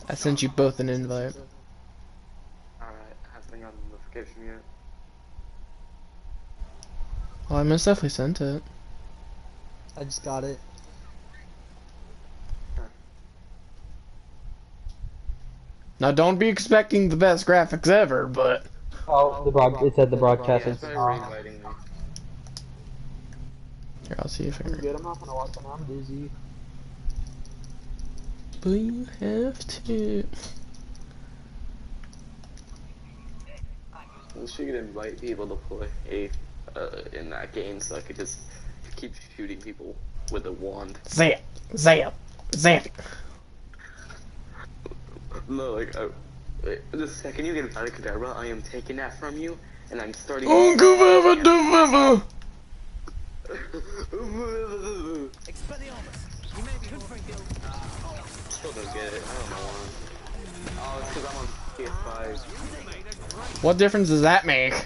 I sent you both an invite. Alright, hasn't got a notification yet. Well, I most definitely sent it. I just got it. Now, don't be expecting the best graphics ever, but Oh, it said the broadcast Yeah, is try off. re-inviting me. here, I'll see if I I'm can. good, I'm not gonna watch it now, I'm busy. But you have to. We should invite people to play in that game so I could just keep shooting people with a wand. Zap! Zap! Zap! No, like, the second you get invited, Kadabra, I am taking that from you, and I'm starting. Oh, Guvava! Still don't get it. I don't know why. Oh, it's because I'm on PS5. What difference does that make? Yeah.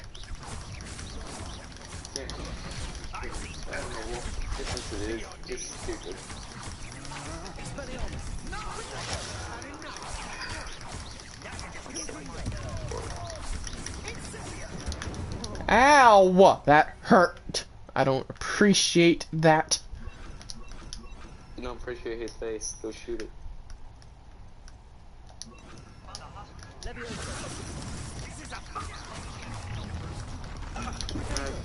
I don't know what difference it is. It's stupid. Ow! That hurt. I don't appreciate that. You don't appreciate his face. Go shoot it.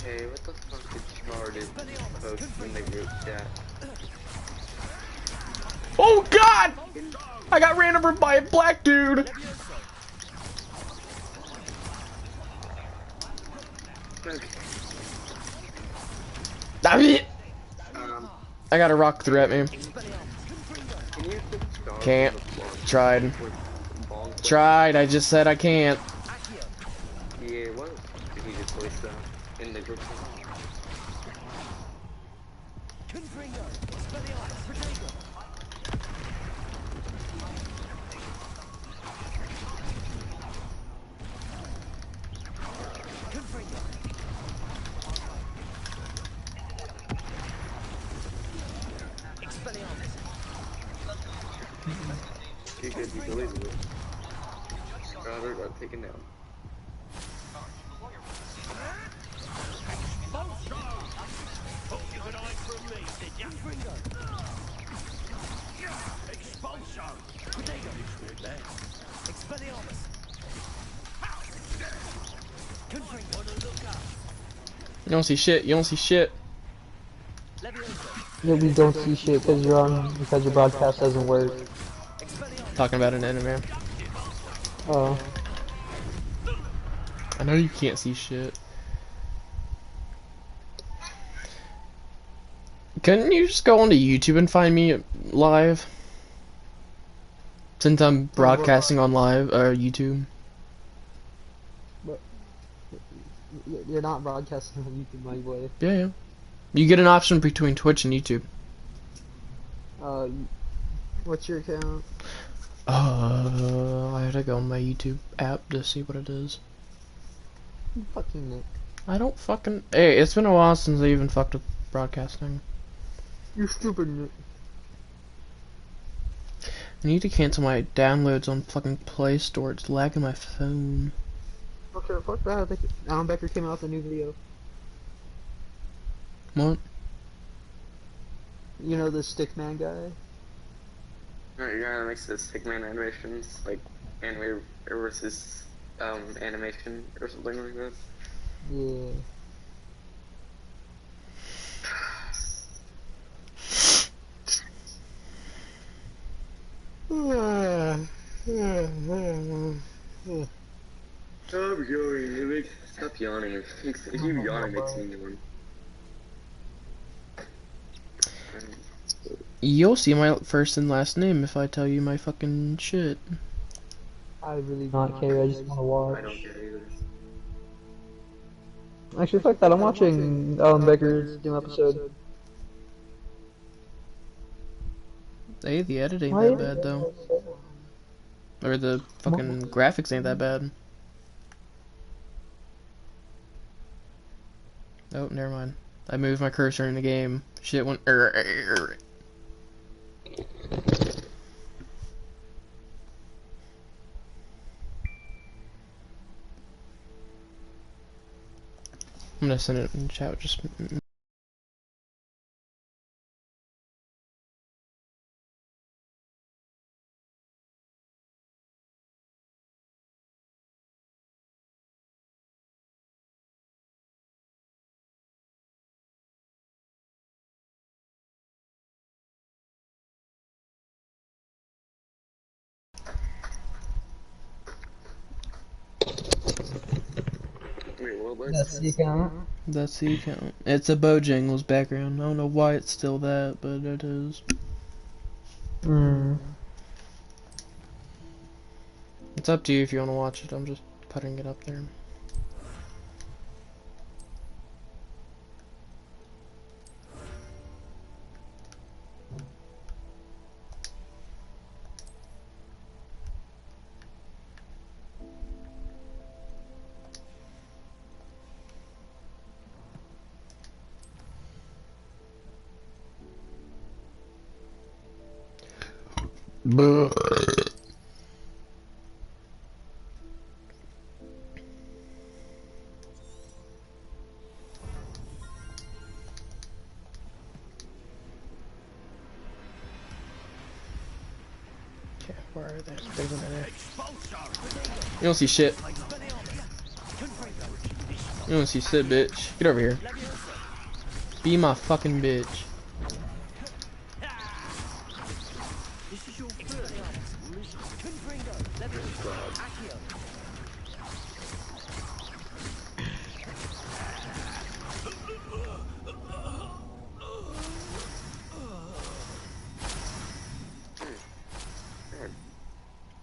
Okay, what the fuck did Charted post in the group chat? Oh God! I got ran over by a black dude. Okay. I got a rock threw at me. Can you put stars Can't. on the floor? Tried. With bong clips? Tried. I just said I can't. Yeah, what did he just voice that in the group chat? He could be deleted it. Rather got taken down. You don't see shit. You don't see shit. Yeah, we don't see shit because your broadcast doesn't work. Talking about an enemy. Oh. I know you can't see shit. Couldn't you just go onto YouTube and find me live? Since I'm broadcasting on live YouTube. But you're not broadcasting on YouTube, my boy. Yeah, yeah. You get an option between Twitch and YouTube. What's your account? I had to go on my YouTube app to see what it is. Fucking Nick. I don't fucking. Hey, it's been a while since I even fucked with broadcasting. You're stupid, Nick. I need to cancel my downloads on fucking Play Store. It's lagging my phone. Okay, fuck that. I think Alan Becker came out with a new video. What? You know the Stickman guy? Alright, you're gonna mix the Stickman animations, like anime versus animation or something like that. Yeah. Stop yawning, stop yawning. If you yawn, it makes me yawn. You'll see my first and last name if I tell you my fucking shit. I really don't care, I just want to watch. I don't care either. Actually, fuck that, I'm watching Alan Becker's new episode. Hey, the edit ain't that bad though. Or the fucking graphics ain't that bad. Oh, never mind. I moved my cursor in the game. Shit went. I'm gonna send it in the chat. Just Wait, what was That's the account. that's the account. It's a Bojangles background. I don't know why it's still that, but it is. Hmm. It's up to you if you want to watch it. I'm just putting it up there. Okay, where are they? There's one there. You don't see shit. You don't see shit, bitch. Get over here. Be my fucking bitch.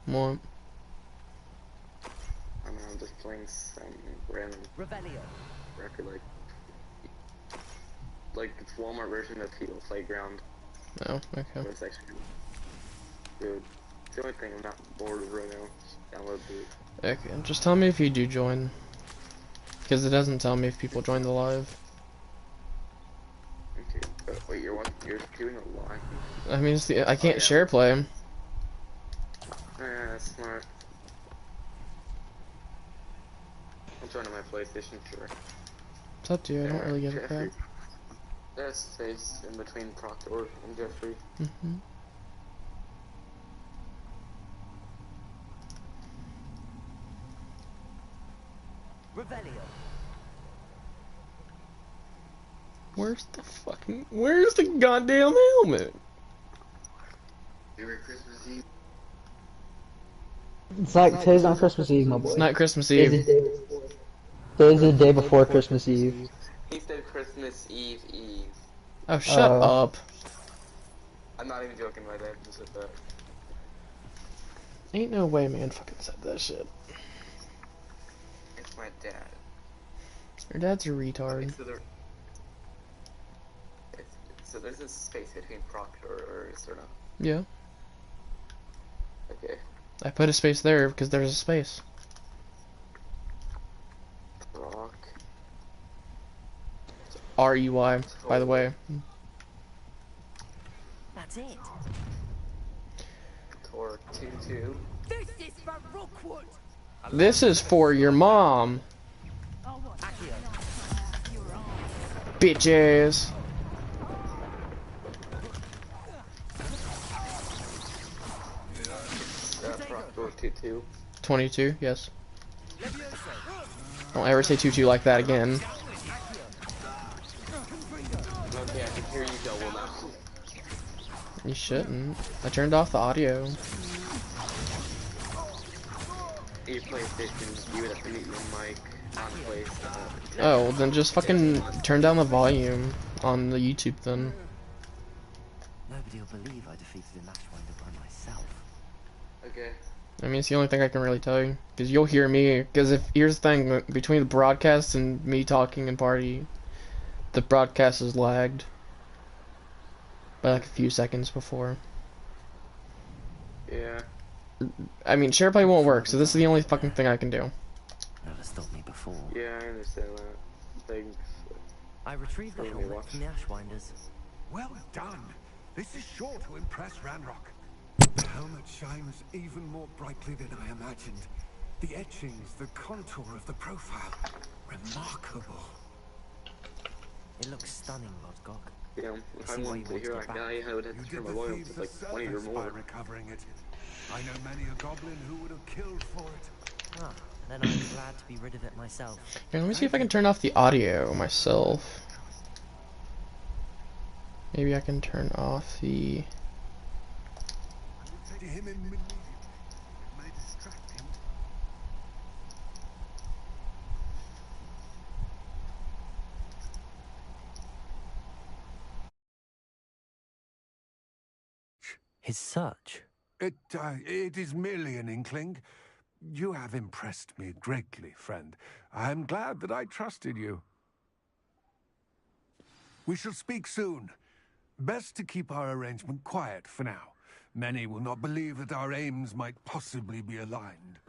More. I don't know, I'm just playing some random record like it's Walmart version of Hero Playground. Oh, okay. But it's actually good. It's the only thing I'm not bored of right now. Just download the Okay, just tell me if you do join. Because it doesn't tell me if people join the live. okay. Wait, you're doing a live? I mean, it's the, I can't yeah. share play. That's smart. I'll join on my PlayStation, sure. It's up to you, I don't really give a crap. There's space in between Proctor and Jeffrey. Mm-hmm. Where's the goddamn helmet? Merry Christmas Eve. It's like today's not Christmas Eve, my boy. It's not Christmas Today's Eve. the day before Christmas Eve. He said Christmas Eve Eve. Oh, shut up. I'm not even joking, my dad just said that. Ain't no way man fucking said that shit. It's my dad. Your dad's a retard. So there's a space between Proctor, or is there not? Yeah. Okay. I put a space there because there's a space. Proc. R-E-Y, by the way. That's it. Tor 2-2. This is for Rookwood. This is for your mom. Bitch ass. Proctor 2-2. 22, yes. Don't ever say 2-2 like that again. Okay, I can hear you double now. You shouldn't. I turned off the audio. Your PlayStation, you would have to mute your mic on place. Oh, well then just fucking turn down the volume on the YouTube then. Nobody will believe I defeated a Lashwinder by myself. Okay. I mean, it's the only thing I can really tell you. Because you'll hear me. Because if, here's the thing, between the broadcast and me talking and party, the broadcast is lagged by like a few seconds before. Yeah. I mean, SharePlay won't work, so this is the only fucking thing I can do. Never stopped me before. Yeah, I understand that. Thanks. I retrieved the Bring me helmet watch. from the Ashwinders. Well done. This is sure to impress Ranrock. The helmet shines even more brightly than I imagined. The etchings, the contour of the profile. Remarkable. It looks stunning, Lodgok. Damn, if I See why wanted you to want hear to that get guy, I would have You to turn did my the volume thieves to a like 20 or service by more. recovering it. I know many a goblin who would have killed for it. Ah, then I'm glad to be rid of it myself. Yeah, let me see if Thank I can you. turn off the audio myself. Maybe I can turn off the... I would say to him immediately. It may distract him. His search? It is merely an inkling. You have impressed me greatly, friend. I am glad that I trusted you. We shall speak soon. Best to keep our arrangement quiet for now. Many will not believe that our aims might possibly be aligned.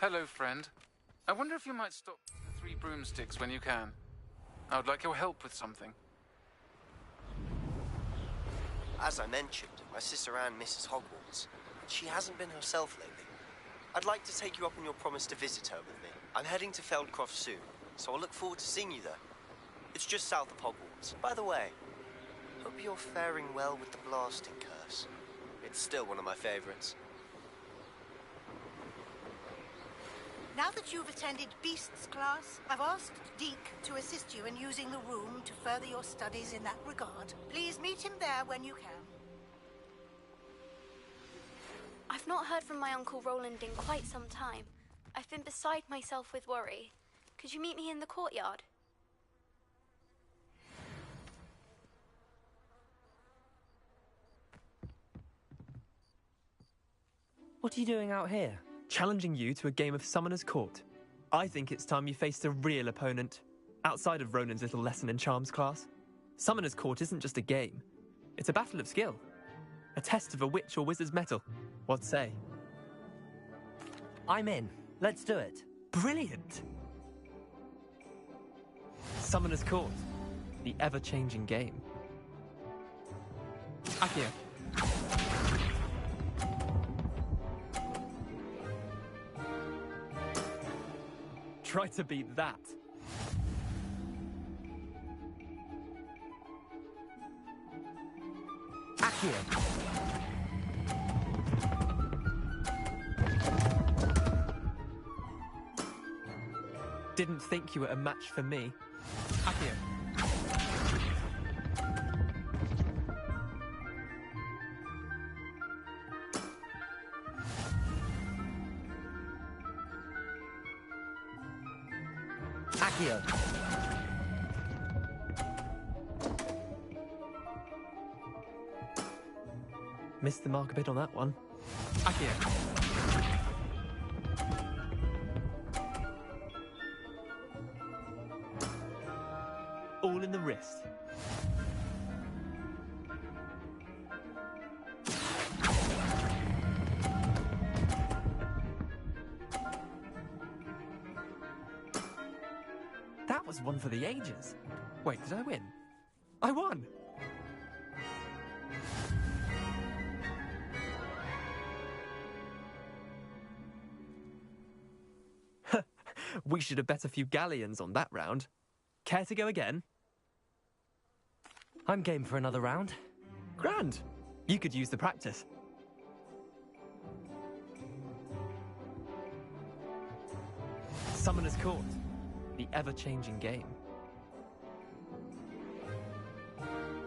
Hello, friend. I wonder if you might stop the three broomsticks when you can. I would like your help with something. As I mentioned, my sister Anne misses Hogwarts. She hasn't been herself lately. I'd like to take you up on your promise to visit her with me. I'm heading to Feldcroft soon, so I'll look forward to seeing you there. It's just south of Hogwarts. By the way, hope you're faring well with the blasting curse. It's still one of my favorites. Now that you've attended Beasts class, I've asked Deke to assist you in using the room to further your studies in that regard. Please meet him there when you can. I've not heard from my Uncle Roland in quite some time. I've been beside myself with worry. Could you meet me in the courtyard? What are you doing out here? Challenging you to a game of Summoner's Court. I think it's time you faced a real opponent, outside of Ronan's little lesson in charms class. Summoner's Court isn't just a game. It's a battle of skill. A test of a witch or wizard's mettle. What say? I'm in. Let's do it. Brilliant! Summoner's Court. The ever-changing game. Akio. Try to beat that. Accio. Didn't think you were a match for me. Akio. Accio. Missed the mark a bit on that one. Akio. All in the wrist. That was one for the ages. Wait, did I win? I won! We should have bet a few galleons on that round. Care to go again? I'm game for another round. Grand. You could use the practice. Summoner's Court. The ever-changing game.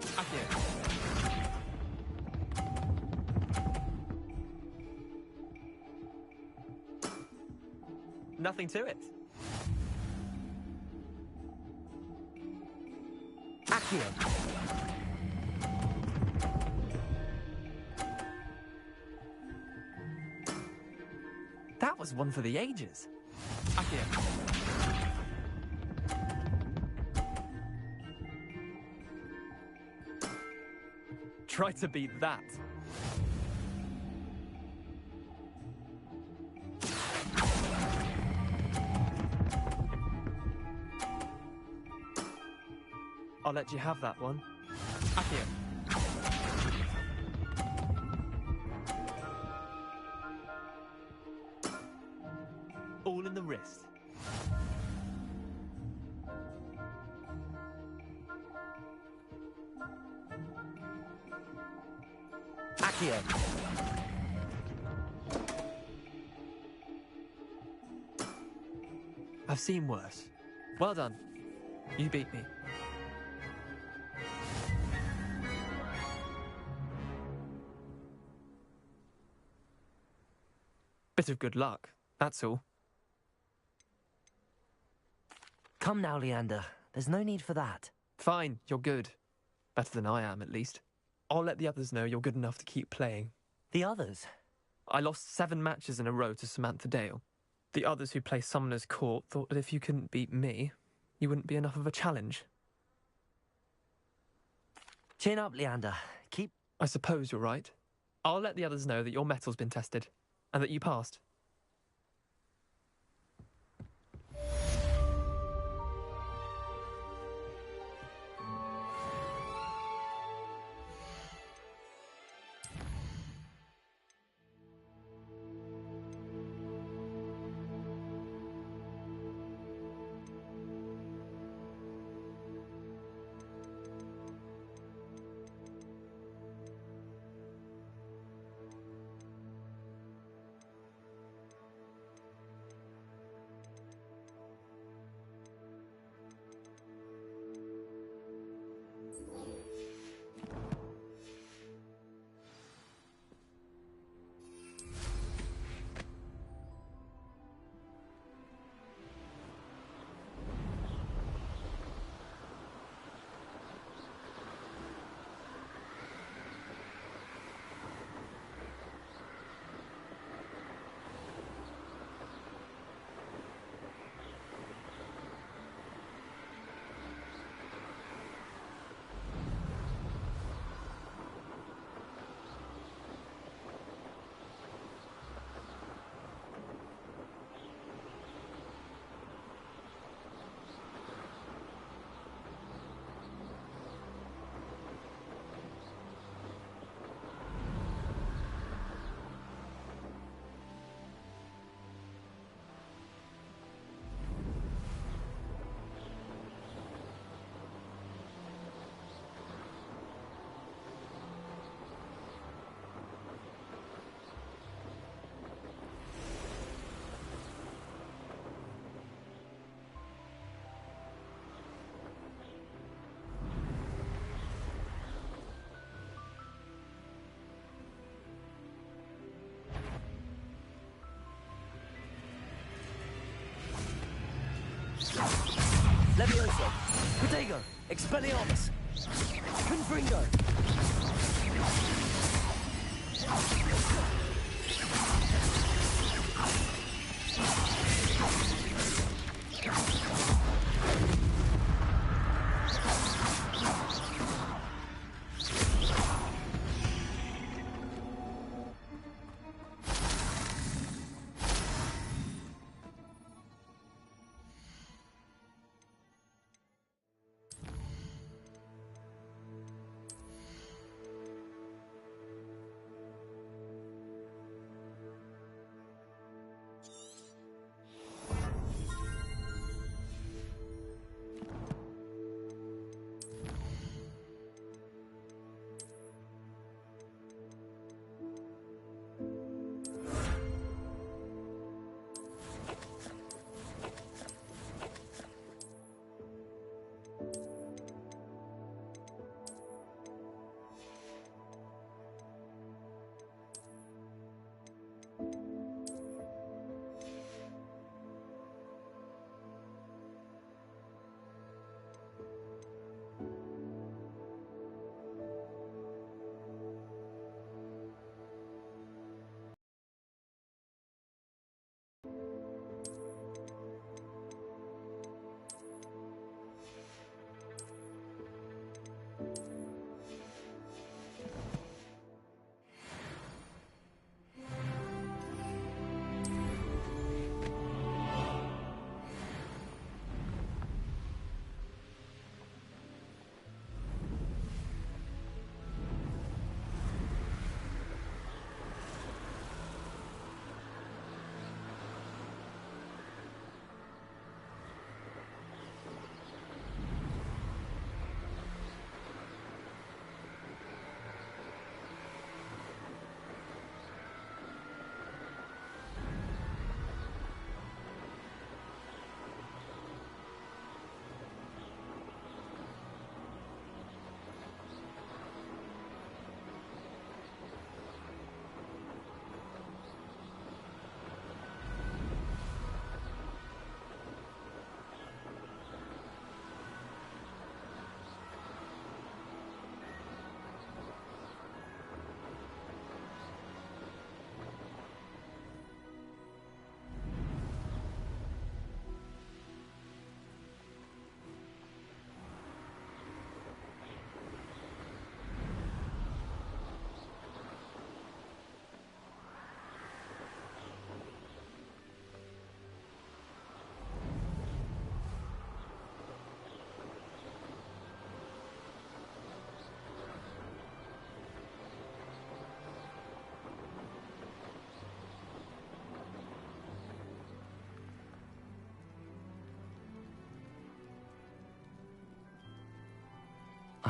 Akio. Nothing to it. Accio. That was one for the ages. Akio. Try to beat that. I'll let you have that one. Accio. All in the wrist. Accio. I've seen worse. Well done. You beat me. Bit of good luck, that's all. Come now, Leander. There's no need for that. Fine, you're good. Better than I am, at least. I'll let the others know you're good enough to keep playing. The others? I lost 7 matches in a row to Samantha Dale. The others who play Summoner's Court thought that if you couldn't beat me, you wouldn't be enough of a challenge. Chin up, Leander. Keep... I suppose you're right. I'll let the others know that your metal's been tested, and that you passed. Levioso! Protego! Expelliarmus! Confringo!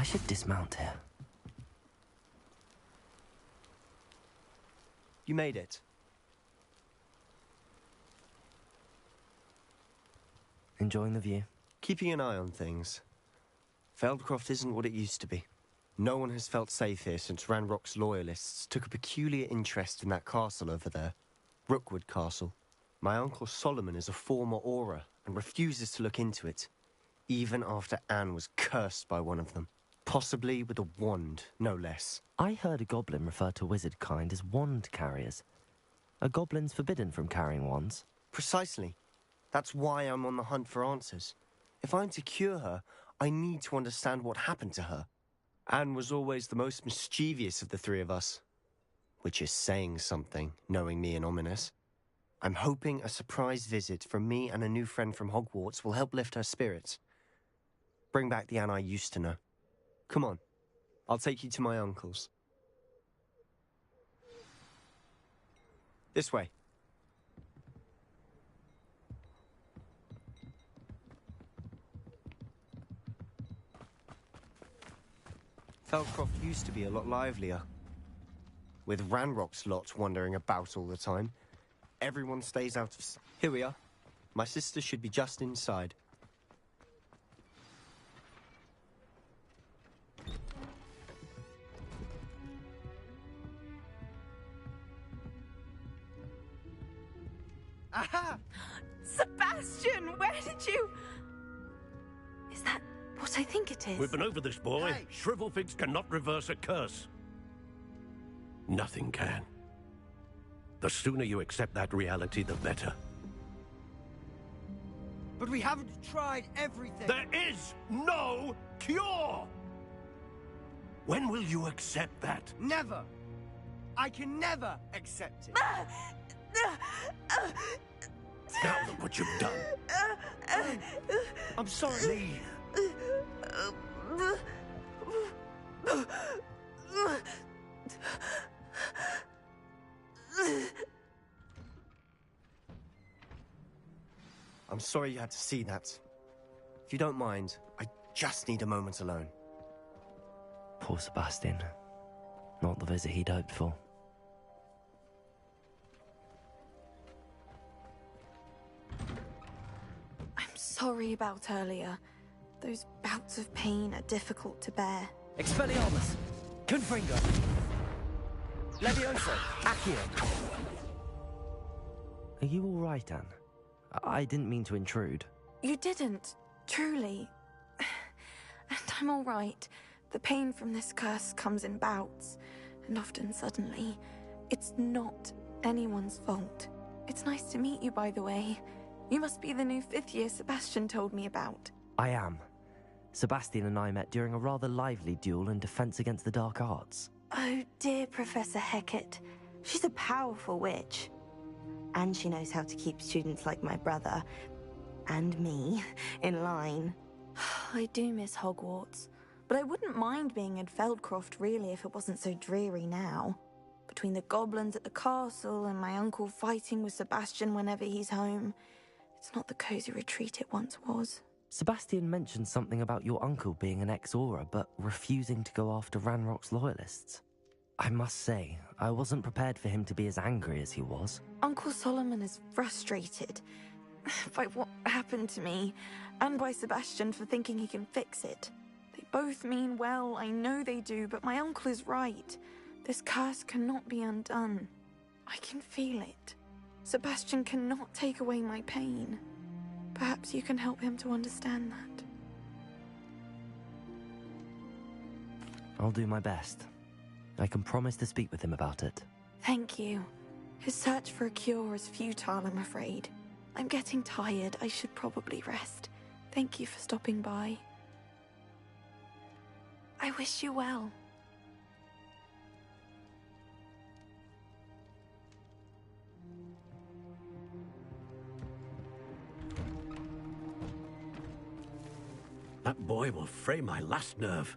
I should dismount here. You made it. Enjoying the view? Keeping an eye on things. Feldcroft isn't what it used to be. No one has felt safe here since Ranrock's loyalists took a peculiar interest in that castle over there. Rookwood Castle. My Uncle Solomon is a former Auror and refuses to look into it, even after Anne was cursed by one of them. Possibly with a wand, no less. I heard a goblin refer to wizard kind as wand carriers. Are goblins forbidden from carrying wands? Precisely. That's why I'm on the hunt for answers. If I'm to cure her, I need to understand what happened to her. Anne was always the most mischievous of the three of us. Which is saying something, knowing me and Ominous. I'm hoping a surprise visit from me and a new friend from Hogwarts will help lift her spirits. Bring back the Anne I used to know. Come on, I'll take you to my uncle's. This way. Feldcroft used to be a lot livelier. With Ranrock's lot wandering about all the time, everyone stays out of... Here we are. My sister should be just inside. Aha! Sebastian, where did you... Is that what I think it is? We've been over this, boy. Hey. Shrivelfigs cannot reverse a curse. Nothing can. The sooner you accept that reality, the better. But we haven't tried everything. There is no cure! When will you accept that? Never. I can never accept it. Now look what you've done. I'm sorry. I'm sorry you had to see that. If you don't mind, I just need a moment alone. Poor Sebastian. Not the visit he'd hoped for. I'm sorry about earlier. Those bouts of pain are difficult to bear. Expelliarmus! Confringo! Levioso! Accio! Are you all right, Anne? I didn't mean to intrude. You didn't, truly. And I'm all right. The pain from this curse comes in bouts, and often suddenly. It's not anyone's fault. It's nice to meet you, by the way. You must be the new fifth year Sebastian told me about. I am. Sebastian and I met during a rather lively duel in defense against the dark arts. Oh, dear Professor Hecat. She's a powerful witch. And she knows how to keep students like my brother, and me, in line. I do miss Hogwarts, but I wouldn't mind being in Feldcroft, really, if it wasn't so dreary now. Between the goblins at the castle and my uncle fighting with Sebastian whenever he's home, it's not the cozy retreat it once was. Sebastian mentioned something about your uncle being an ex-Auror, but refusing to go after Ranrock's loyalists. I must say, I wasn't prepared for him to be as angry as he was. Uncle Solomon is frustrated by what happened to me, and by Sebastian for thinking he can fix it. They both mean well, I know they do, but my uncle is right. This curse cannot be undone. I can feel it. Sebastian cannot take away my pain. Perhaps you can help him to understand that. I'll do my best. I can promise to speak with him about it. Thank you. His search for a cure is futile, I'm afraid. I'm getting tired. I should probably rest. Thank you for stopping by. I wish you well. That boy will fray my last nerve.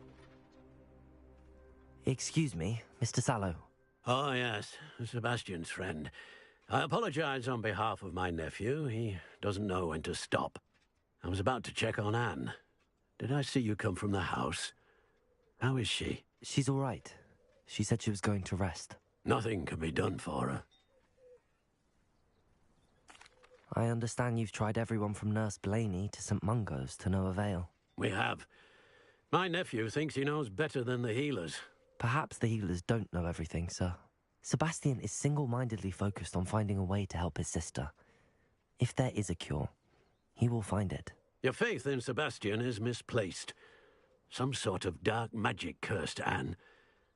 Excuse me, Mr. Sallow. Oh, yes, Sebastian's friend. I apologize on behalf of my nephew. He doesn't know when to stop. I was about to check on Anne. Did I see you come from the house? How is she? She's all right. She said she was going to rest. Nothing can be done for her. I understand you've tried everyone from Nurse Blaney to St. Mungo's to no avail. We have. My nephew thinks he knows better than the healers. Perhaps the healers don't know everything, sir. Sebastian is single-mindedly focused on finding a way to help his sister. If there is a cure, he will find it. Your faith in Sebastian is misplaced. Some sort of dark magic cursed Anne,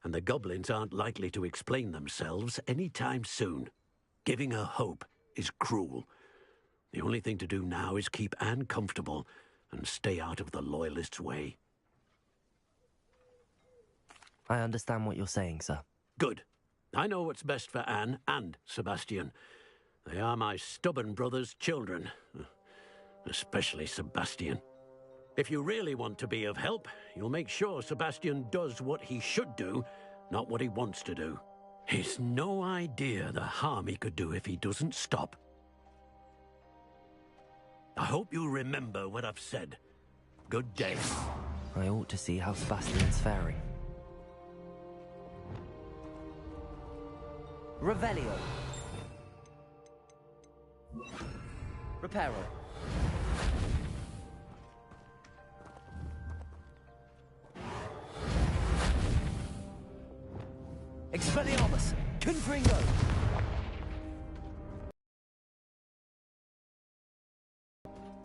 and the goblins aren't likely to explain themselves any time soon. Giving her hope is cruel. The only thing to do now is keep Anne comfortable and stay out of the Loyalists' way. I understand what you're saying, sir. Good. I know what's best for Anne and Sebastian. They are my stubborn brother's children. Especially Sebastian. If you really want to be of help, you'll make sure Sebastian does what he should do, not what he wants to do. He's no idea the harm he could do if he doesn't stop. I hope you remember what I've said. Good day. I ought to see how Sebastian's faring. Revelio. Reparo. Expelliarmus. Confringo.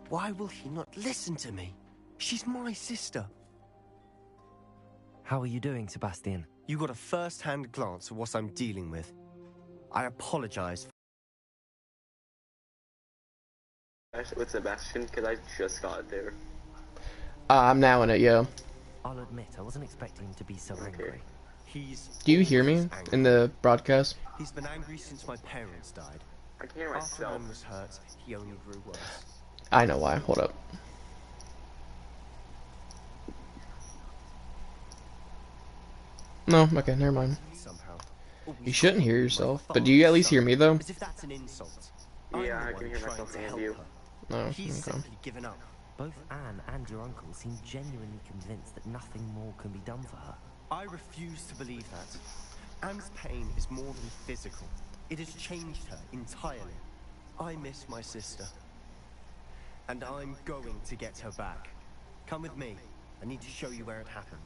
Why will he not listen to me? She's my sister. How are you doing, Sebastian? You got a first-hand glance at what I'm dealing with. I apologize. With Sebastian, because I just got there. I'm now in it, yo. I'll admit, I wasn't expecting him to be so angry. Do you hear me in the broadcast? He's been angry since my parents died. I can hear myself. After Anne was hurt, he only grew worse. I know why. Hold up. No, okay, never mind. You shouldn't hear yourself, but do you at least hear me though? As if that's an insult. Yeah, I can hear myself and you. No, He's okay. simply given up. Both Anne and your uncle seem genuinely convinced that nothing more can be done for her. I refuse to believe that. Anne's pain is more than physical. It has changed her entirely. I miss my sister. And I'm going to get her back. Come with me. I need to show you where it happened.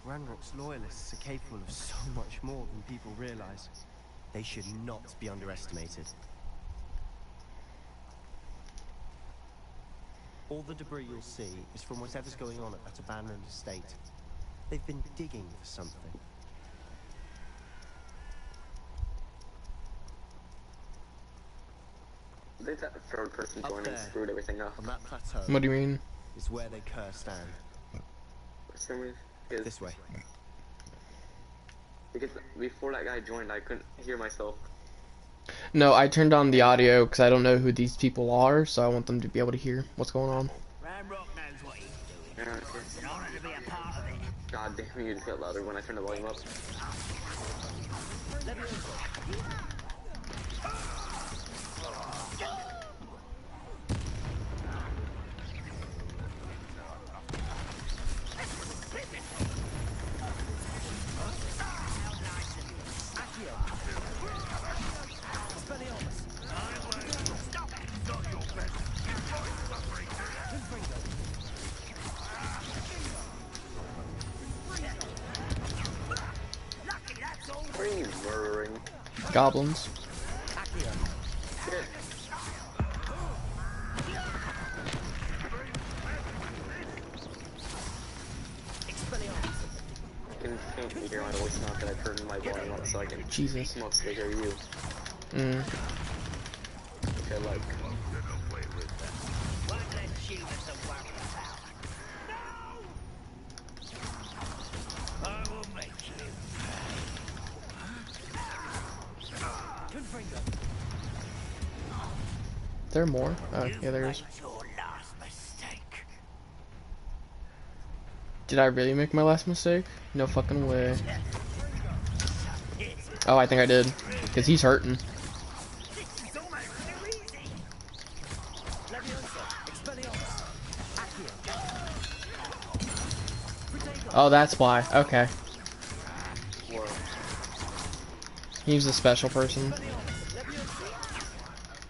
Ranrock's loyalists are capable of so much more than people realize. They should not be underestimated. All the debris you'll see is from whatever's going on at that abandoned estate. They've been digging for something. I think that third person joining screwed everything up. On that plateau. What do you mean? Is where they cursed Anne. This way. Because before that guy joined, I couldn't hear myself. No, I turned on the audio because I don't know who these people are, so I want them to be able to hear what's going on. Ranrock knows what he's doing. Yeah, It's an honor to be a part of it. God damn, you just got louder when I turned the volume up. What are you murdering? Goblins. Shit. Can't hear my voice now that I turned my volume up so I can Jesus. mostly hear you. Mm. Which I like. There are more? Oh, yeah, there is. Did I really make my last mistake? No fucking way. Oh, I think I did. Because he's hurting. Oh, that's why. Okay. Whoa. He's a special person.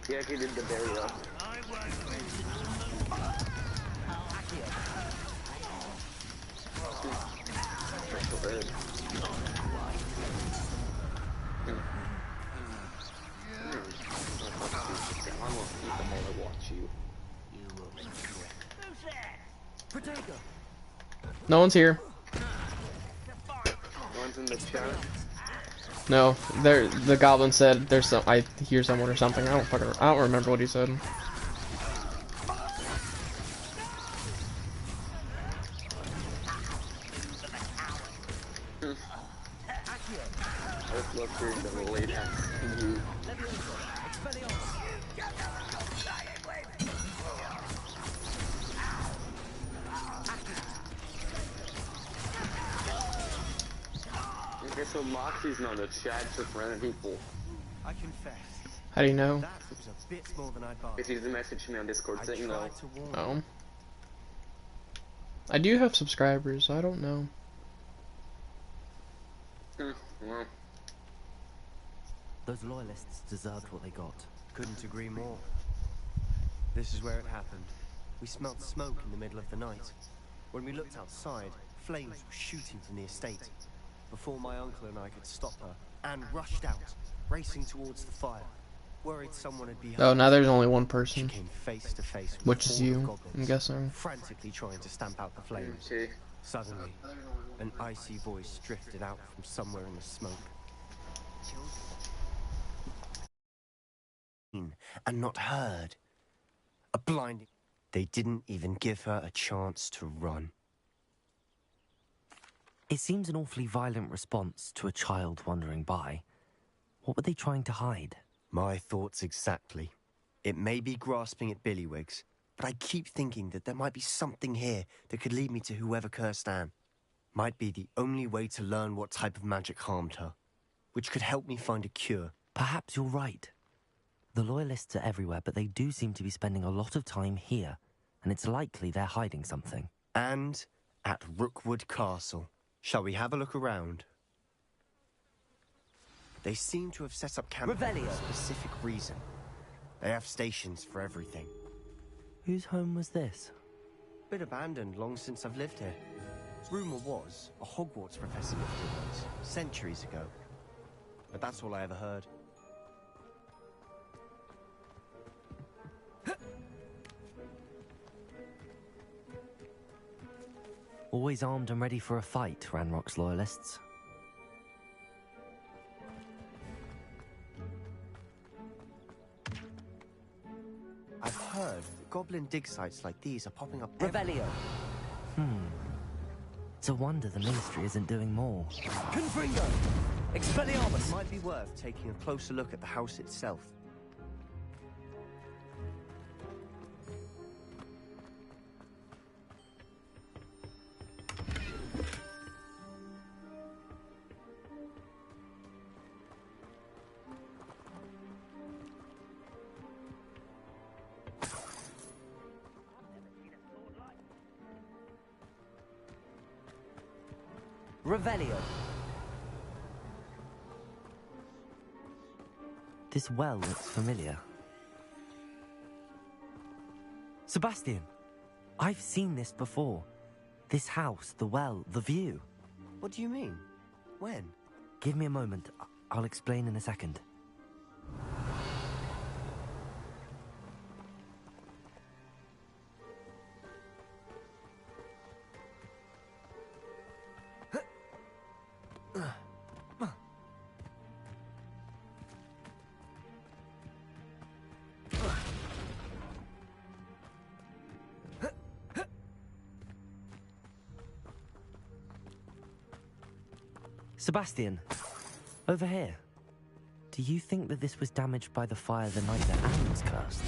He actually did the burial. Special bird. I won't eat them while I watch you. No one's here. No one's in the chat. No, there. The goblin said there's some. I hear someone or something. I don't remember what he said. I just love hearing the late ass you. Okay, so Moxie's not a chat for random people. I confess. How do you know? That was a bit more than I'd bargained. If he's messaged me on Discord saying no. Oh. I do have subscribers. I don't know. Well. Those loyalists deserved what they got. Couldn't agree more. This is where it happened. We smelt smoke in the middle of the night. When we looked outside, flames were shooting from the estate. Before my uncle and I could stop her, Anne rushed out, racing towards the fire. Worried someone had been hurt. Oh, now there's only one person. She came face to face with Which a is horde of you, goblins, I'm guessing. frantically trying to stamp out the flames. Okay. Suddenly, an icy voice drifted out from somewhere in the smoke. And not heard. A blinding. They didn't even give her a chance to run. It seems an awfully violent response to a child wandering by. What were they trying to hide? My thoughts exactly. It may be grasping at Billywigs, but I keep thinking that there might be something here that could lead me to whoever cursed Anne. Might be the only way to learn what type of magic harmed her, which could help me find a cure. Perhaps you're right. The loyalists are everywhere, but they do seem to be spending a lot of time here, and it's likely they're hiding something. And at Rookwood Castle. Shall we have a look around? They seem to have set up camp for a specific reason. They have stations for everything. Whose home was this? Been abandoned long since I've lived here. Rumor was a Hogwarts professor lived here once, centuries ago. But that's all I ever heard. Always armed and ready for a fight, Ranrock's loyalists. I've heard that goblin dig sites like these are popping up Revelio. It's a wonder the Ministry isn't doing more. Confringo. Expelliarmus. It might be worth taking a closer look at the house itself. Revelio. This well looks familiar. Sebastian, I've seen this before. This house, the well, the view. What do you mean? When? Give me a moment. I'll explain in a second. Sebastian, over here. Do you think that this was damaged by the fire the night that Anne was cursed?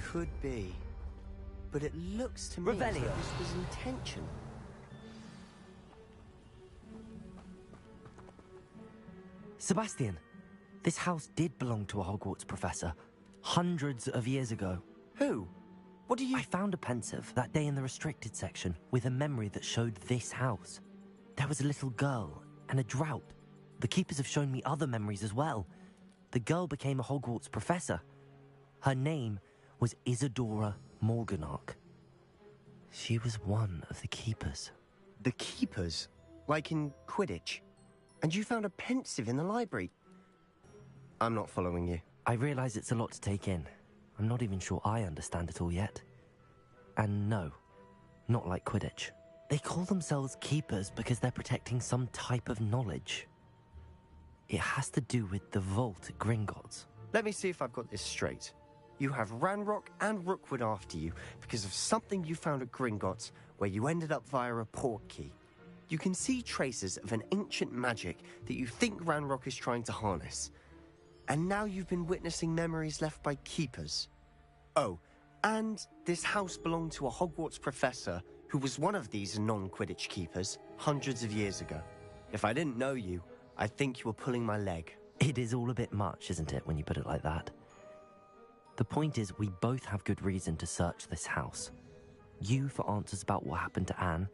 Could be. But it looks to me as Revelio. though this was intentional. Sebastian, this house did belong to a Hogwarts professor. Hundreds of years ago. Who? What do you... I found a pensive that day in the restricted section with a memory that showed this house. There was a little girl and a drought. The keepers have shown me other memories as well. The girl became a Hogwarts professor. Her name was Isadora Morganach. She was one of the keepers. The keepers? Like in Quidditch? And you found a pensive in the library? I'm not following you. I realize it's a lot to take in. I'm not even sure I understand it all yet. And no, not like Quidditch. They call themselves keepers because they're protecting some type of knowledge. It has to do with the vault at Gringotts. Let me see if I've got this straight. You have Ranrock and Rookwood after you because of something you found at Gringotts where you ended up via a portkey. You can see traces of an ancient magic that you think Ranrock is trying to harness. And now you've been witnessing memories left by keepers. Oh, and this house belonged to a Hogwarts professor who was one of these non-Quidditch keepers hundreds of years ago. If I didn't know you, I'd think you were pulling my leg. It is all a bit much, isn't it, when you put it like that? The point is, we both have good reason to search this house. You for answers about what happened to Anne,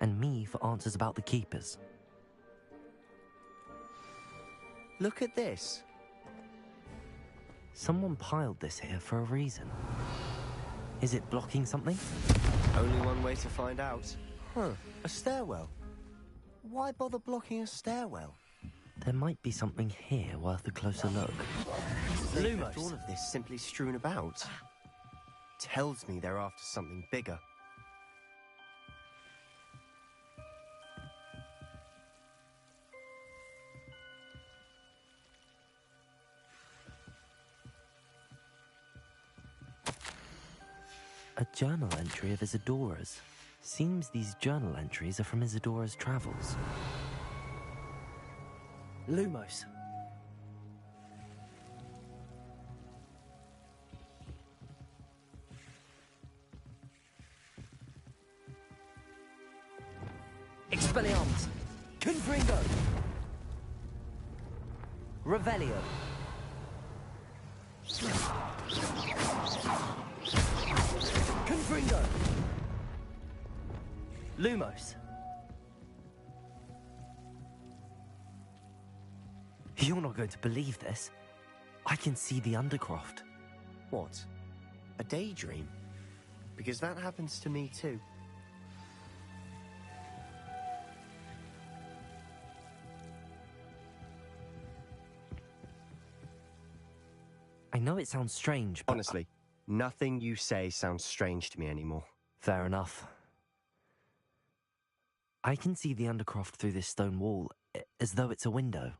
and me for answers about the keepers. Look at this. Someone piled this here for a reason. Is it blocking something? Only one way to find out. Huh, a stairwell. Why bother blocking a stairwell? There might be something here worth a closer look. Lumos. All of this simply strewn about. Tells me they're after something bigger. A journal entry of Isadora's. Seems these journal entries are from Isadora's travels. Lumos. Expelliarmus. Confringo. Revelio. Confringo. Lumos. You're not going to believe this. I can see the Undercroft. What? A daydream? Because that happens to me too. I know it sounds strange, but... Honestly, nothing you say sounds strange to me anymore. Fair enough. I can see the Undercroft through this stone wall, as though it's a window.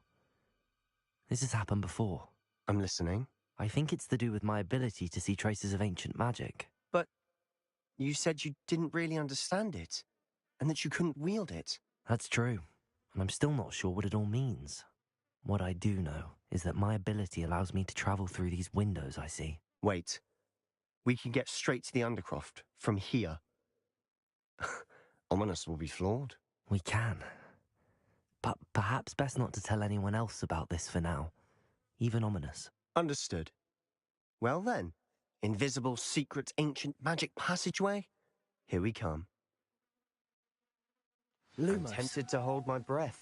This has happened before. I'm listening. I think it's to do with my ability to see traces of ancient magic. But you said you didn't really understand it, and that you couldn't wield it. That's true, and I'm still not sure what it all means. What I do know is that my ability allows me to travel through these windows I see. Wait. We can get straight to the Undercroft from here. Ominous will be floored. We can. But perhaps best not to tell anyone else about this for now. Even Ominous. Understood. Well then, invisible, secret, ancient magic passageway? Here we come. Lumos. I'm tempted to hold my breath.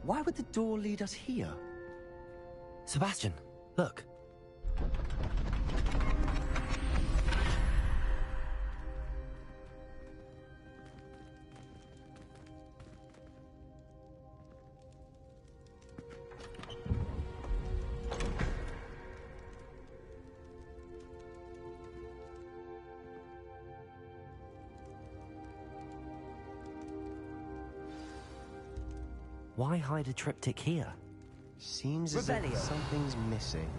Why would the door lead us here? Sebastian, look. Why hide a triptych here? Seems as if Revelio. something's missing.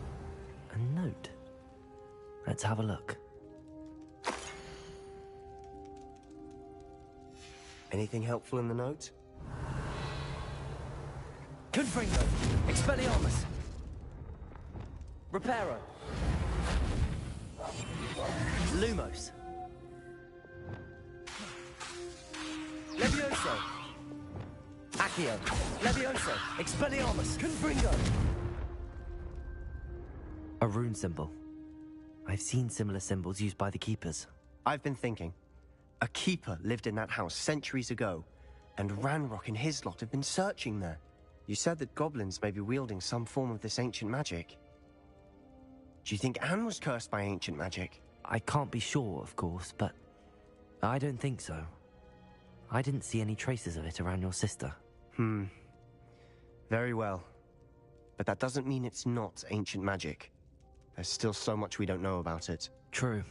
A note. Let's have a look. Anything helpful in the note? Confringo. Expelliarmus. Reparo. Lumos. Levioso. Accio. Levioso. Expelliarmus. Confringo. A rune symbol. I've seen similar symbols used by the keepers. I've been thinking. A keeper lived in that house centuries ago, and Ranrock and his lot have been searching there. You said that goblins may be wielding some form of this ancient magic. Do you think Anne was cursed by ancient magic? I can't be sure, of course, but I don't think so. I didn't see any traces of it around your sister. Very well. But that doesn't mean it's not ancient magic. There's still so much we don't know about it. True.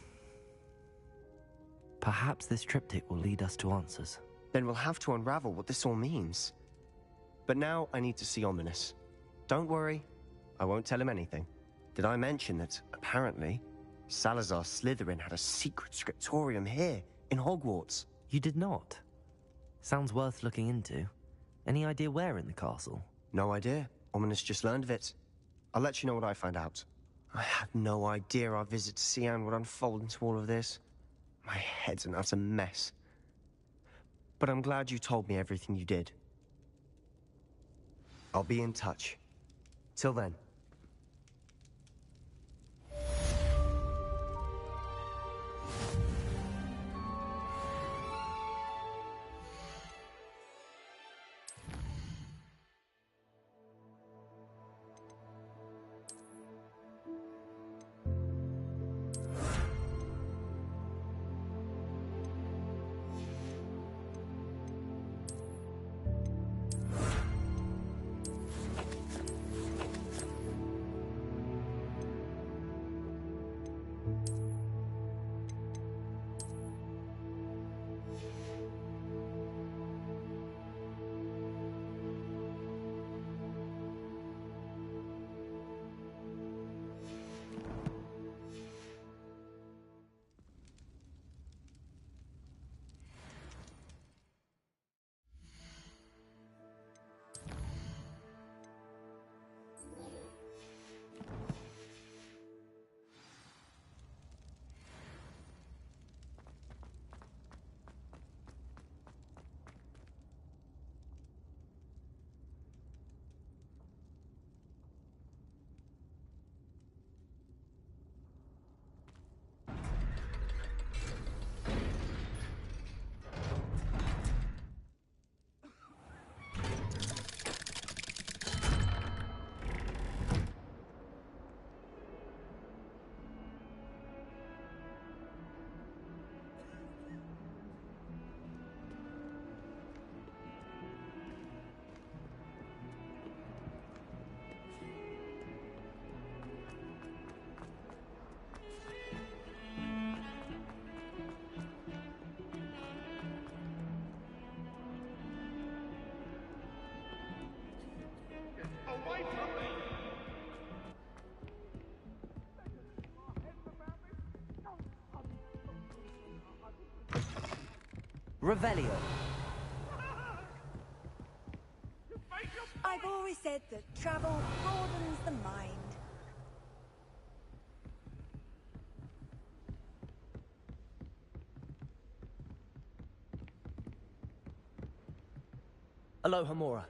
Perhaps this triptych will lead us to answers. Then we'll have to unravel what this all means. But now I need to see Ominous. Don't worry, I won't tell him anything. Did I mention that, apparently, Salazar Slytherin had a secret scriptorium here, in Hogwarts? You did not? Sounds worth looking into. Any idea where in the castle? No idea. Ominous just learned of it. I'll let you know what I find out. I had no idea our visit to Cian would unfold into all of this. My head's an utter mess. But I'm glad you told me everything you did. I'll be in touch. Till then. Revelio. I've always said that travel broadens the mind. Aloha Mora.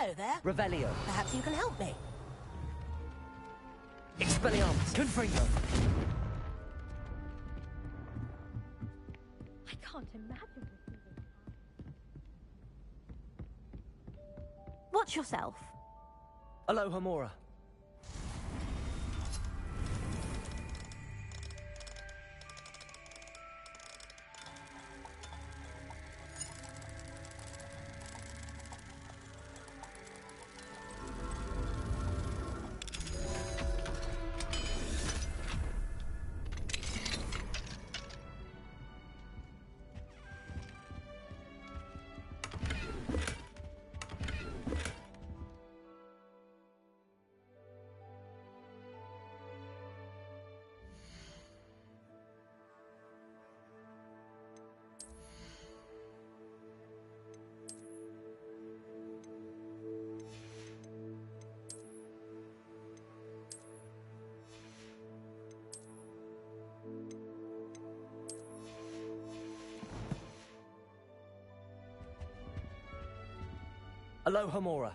Hello there. Revelio. Perhaps you can help me. Expelliarmus. Confringo. I can't imagine. Watch yourself. Alohomora. Alohomora.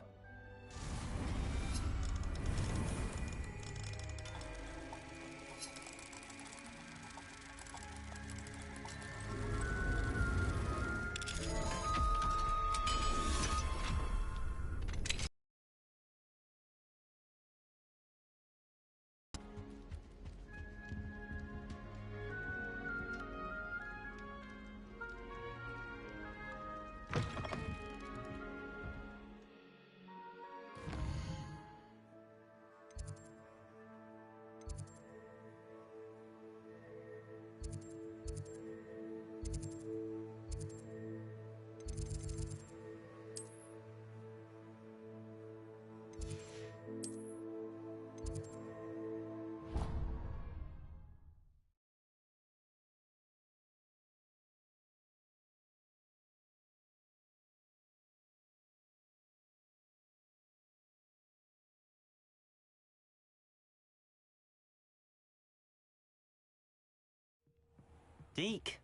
Deke.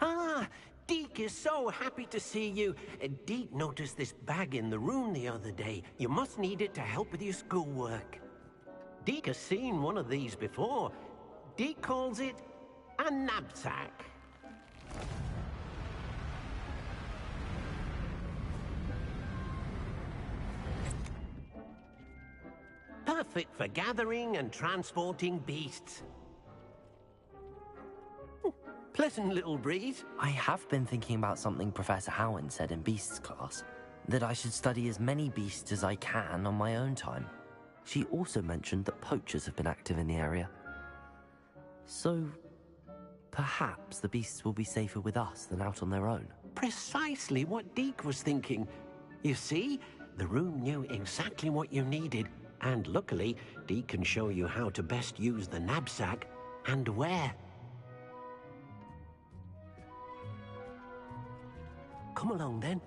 Ah, Deke is so happy to see you. Deke noticed this bag in the room the other day. You must need it to help with your schoolwork. Deke has seen one of these before. Deke calls it a knapsack. Perfect for gathering and transporting beasts. Pleasant little breeze. I have been thinking about something Professor Howard said in Beasts class, that I should study as many beasts as I can on my own time. She also mentioned that poachers have been active in the area. So, perhaps the beasts will be safer with us than out on their own. Precisely what Deke was thinking. You see, the room knew exactly what you needed, and luckily, Deke can show you how to best use the knapsack and where. Come along, then.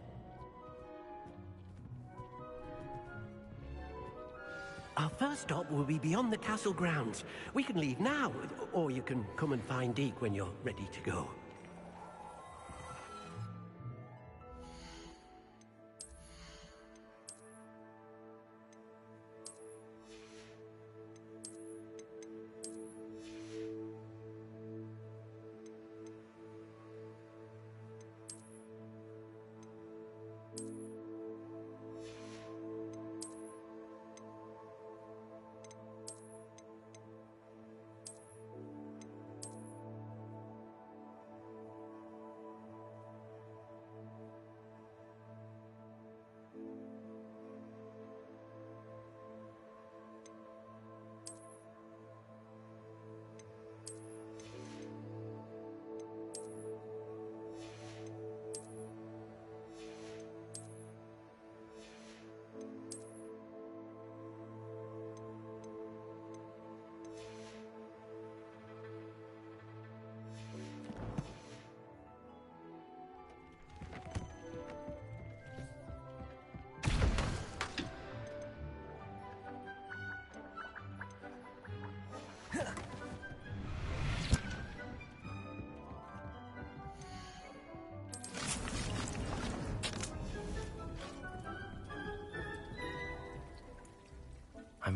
Our first stop will be beyond the castle grounds. We can leave now, or you can come and find Deke when you're ready to go.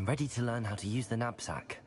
I'm ready to learn how to use the knapsack.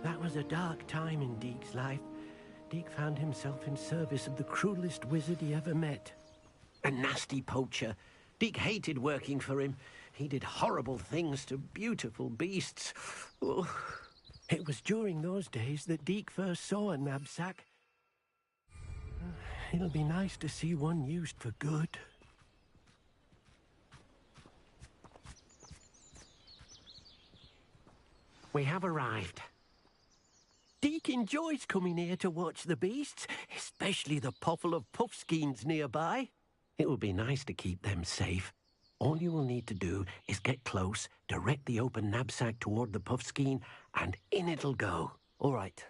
That was a dark time in Deke's life. Deke found himself in service of the cruelest wizard he ever met. A nasty poacher. Deke hated working for him. He did horrible things to beautiful beasts. Oh. It was during those days that Deke first saw a knapsack. It'll be nice to see one used for good. We have arrived. Deke enjoys coming here to watch the beasts, especially the potful of puffskeins nearby. It will be nice to keep them safe. All you will need to do is get close, direct the open knapsack toward the puffskein, and in it'll go. All right.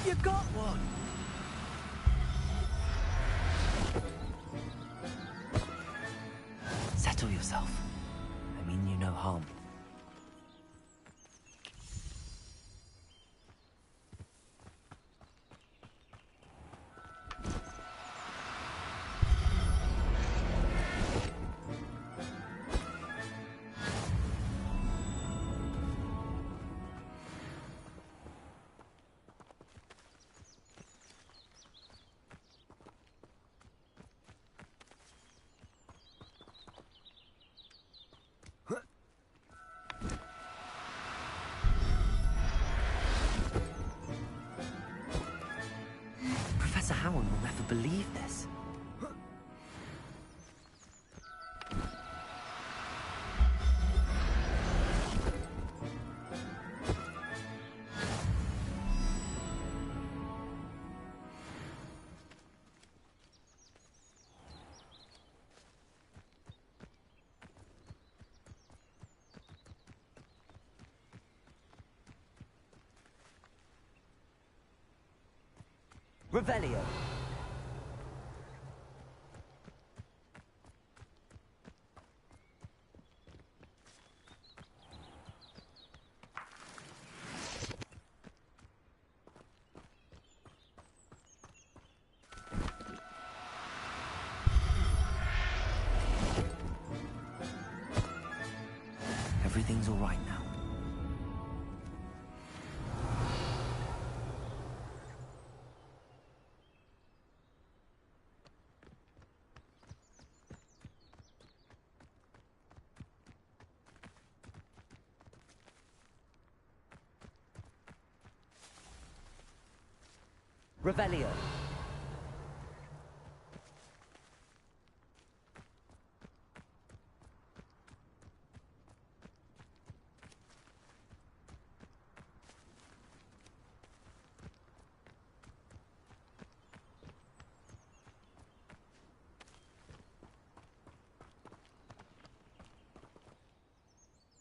You got one! Settle yourself. I mean you no harm. Professor Howard will never believe this. Revelio. Everything's all right now. Revelio.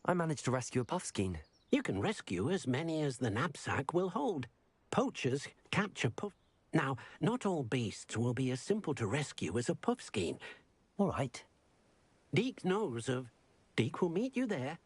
I managed to rescue a puffskein. You can rescue as many as the knapsack will hold. Poachers capture puff... Now, not all beasts will be as simple to rescue as a puffskein. All right. Deke knows of... Deke will meet you there.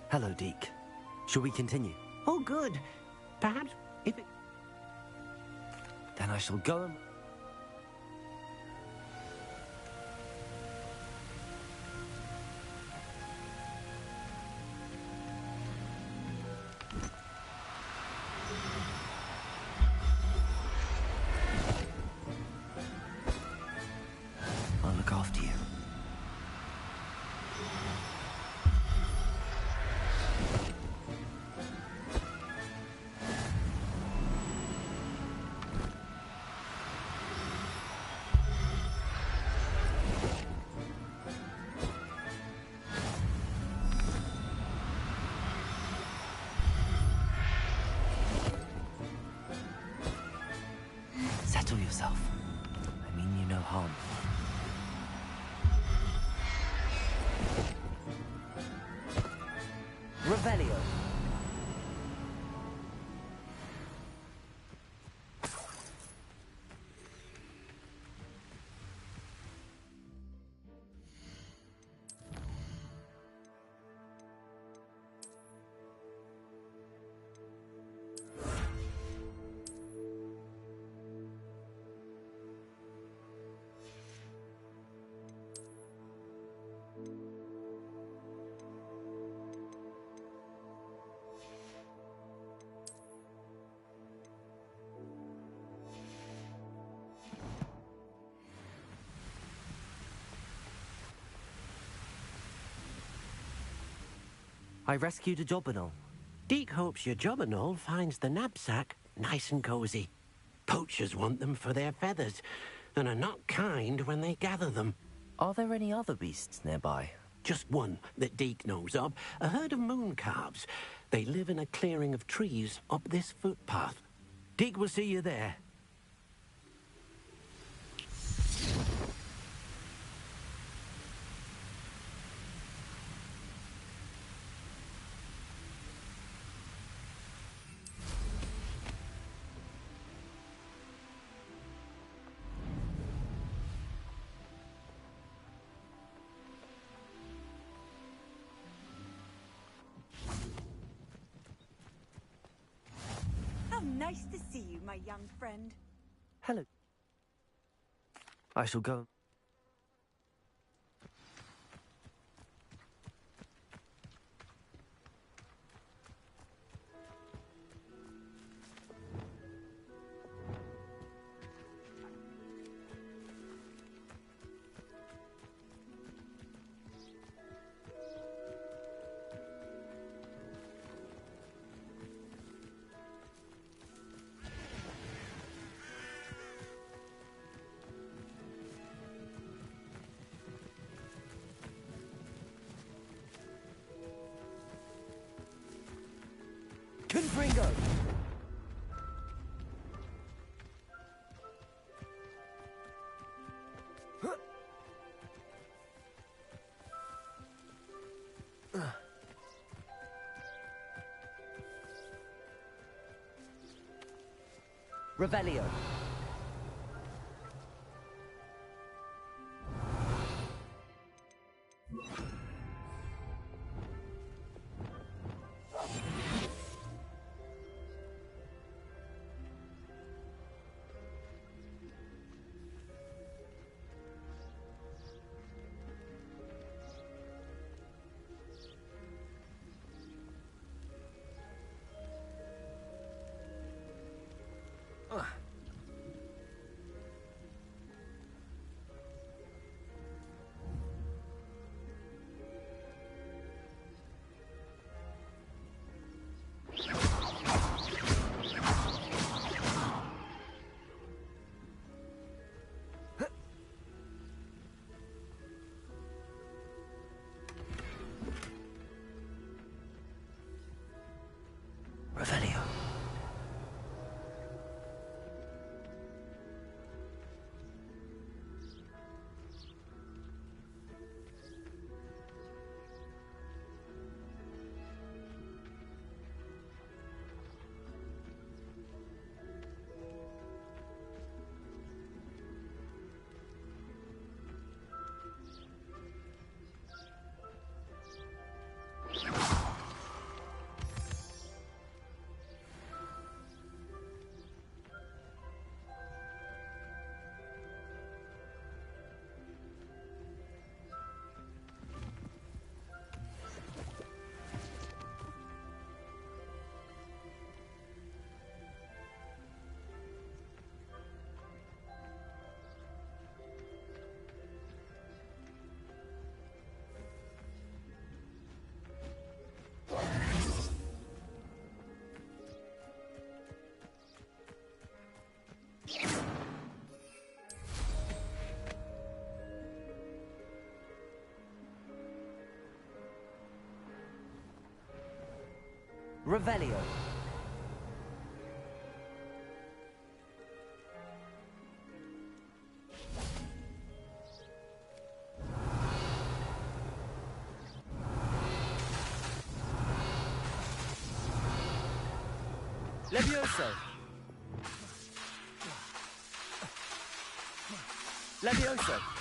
Hello, Deke. Shall we continue? Oh, good. Perhaps if it... Then I shall go and... I'll look after you. Settle yourself. I mean you no harm. Revelio. I rescued a Jobberknoll. Deke hopes your Jobberknoll finds the knapsack nice and cozy. Poachers want them for their feathers, and are not kind when they gather them. Are there any other beasts nearby? Just one that Deke knows of, a herd of moon calves. They live in a clearing of trees up this footpath. Deke will see you there. How nice to see you, my young friend. Hello. I shall go. Confringo! Revelio. Revelio. Levioso. Levioso.